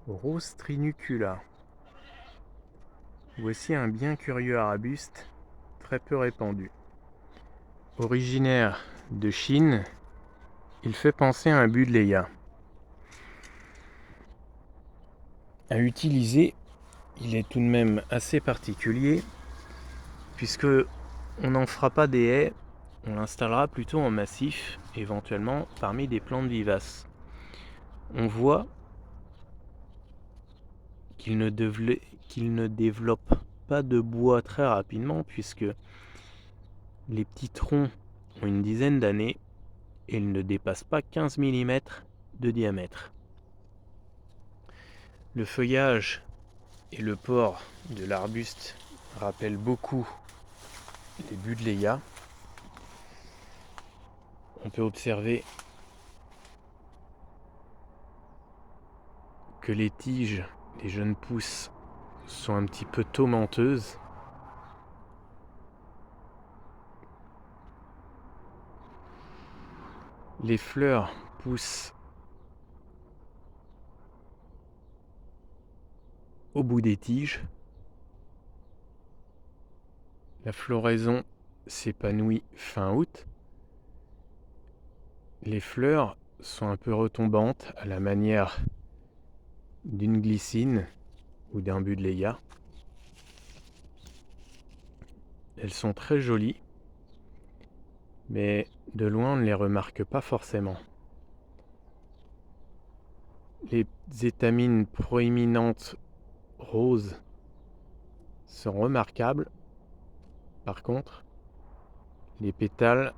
Rostrinucula. Voici un bien curieux arbuste, très peu répandu. Originaire de Chine, il fait penser à un buddleia. À utiliser, il est tout de même assez particulier, puisque on n'en fera pas des haies, on l'installera plutôt en massif, éventuellement parmi des plantes vivaces. On voit qu'il ne développe pas de bois très rapidement, puisque les petits troncs ont une dizaine d'années et ils ne dépassent pas 15 mm de diamètre. Le feuillage et le port de l'arbuste rappellent beaucoup les buddleias. On peut observer que les tiges des jeunes pousses sont un petit peu tomenteuses. Les fleurs poussent au bout des tiges. La floraison s'épanouit fin août. Les fleurs sont un peu retombantes à la manière d'une glycine ou d'un buddleia. Elles sont très jolies, mais de loin on ne les remarque pas forcément. Les étamines proéminentes roses sont remarquables. Par contre, les pétales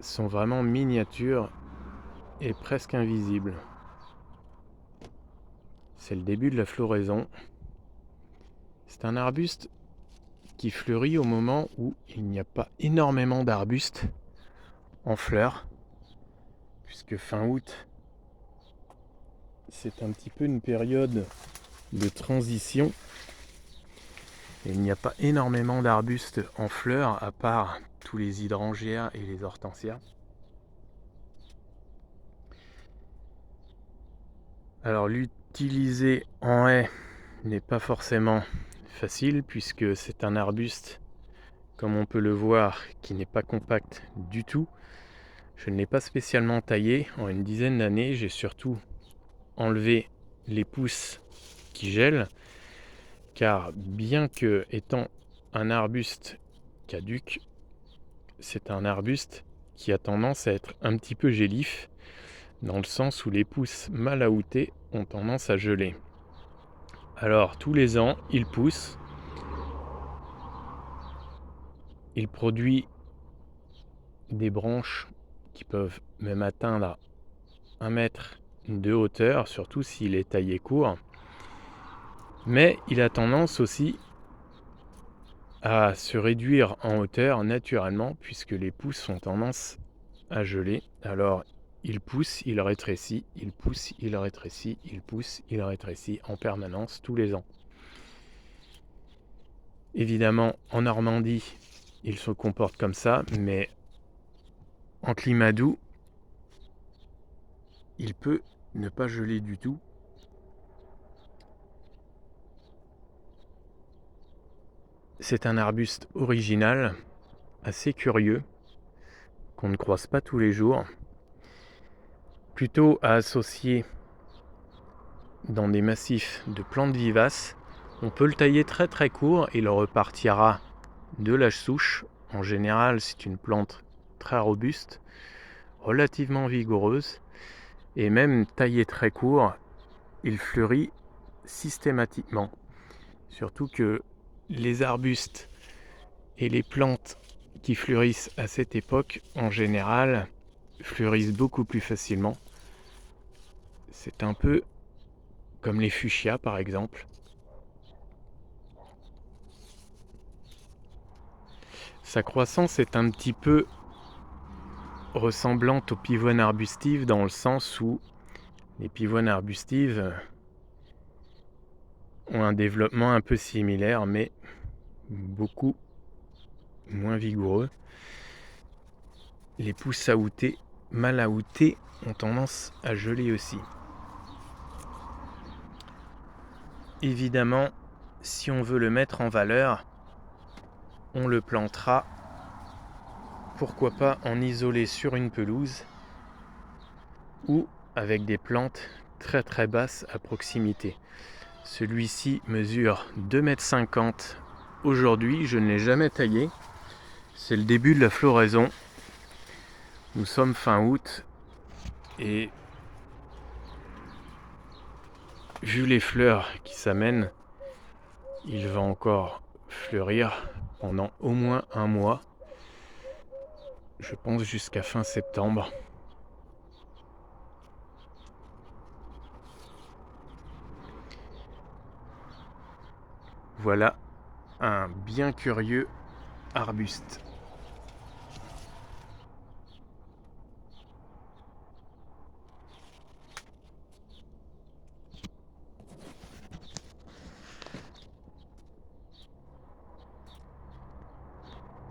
sont vraiment miniatures et presque invisibles. C'est le début de la floraison. C'est un arbuste qui fleurit au moment où il n'y a pas énormément d'arbustes en fleurs, puisque fin août, c'est un petit peu une période de transition. Et il n'y a pas énormément d'arbustes en fleurs, à part tous les hydrangeas et les hortensias. Alors l'utiliser en haie n'est pas forcément facile, puisque c'est un arbuste, comme on peut le voir, qui n'est pas compact du tout. Je ne l'ai pas spécialement taillé. En une dizaine d'années, j'ai surtout enlevé les pousses qui gèlent, car bien que étant un arbuste caduc, c'est un arbuste qui a tendance à être un petit peu gélif, dans le sens où les pousses mal aoûtées ont tendance à geler. Alors tous les ans, il pousse, il produit des branches qui peuvent même atteindre 1 mètre de hauteur, surtout s'il est taillé court. Mais il a tendance aussi à se réduire en hauteur naturellement, puisque les pousses ont tendance à geler. Alors il pousse, il rétrécit, il pousse, il rétrécit, il pousse, il rétrécit en permanence tous les ans. Évidemment, en Normandie, il se comporte comme ça, mais en climat doux, il peut ne pas geler du tout. C'est un arbuste original, assez curieux, qu'on ne croise pas tous les jours, plutôt à associer dans des massifs de plantes vivaces. On peut le tailler très très court, il repartira de la souche. En général, c'est une plante très robuste, relativement vigoureuse, et même taillé très court, il fleurit systématiquement. Surtout que les arbustes et les plantes qui fleurissent à cette époque, en général, fleurissent beaucoup plus facilement. C'est un peu comme les fuchsias par exemple. Sa croissance est un petit peu ressemblante aux pivoines arbustives, dans le sens où les pivoines arbustives ont un développement un peu similaire, mais beaucoup moins vigoureux. Les pousses aoûtées, mal aoûtées, ont tendance à geler aussi. Évidemment, si on veut le mettre en valeur, on le plantera, pourquoi pas en isolé sur une pelouse ou avec des plantes très très basses à proximité. Celui-ci mesure 2,50 m. Aujourd'hui, je ne l'ai jamais taillé. C'est le début de la floraison. Nous sommes fin août et vu les fleurs qui s'amènent, il va encore fleurir pendant au moins un mois. Je pense jusqu'à fin septembre. Voilà un bien curieux arbuste.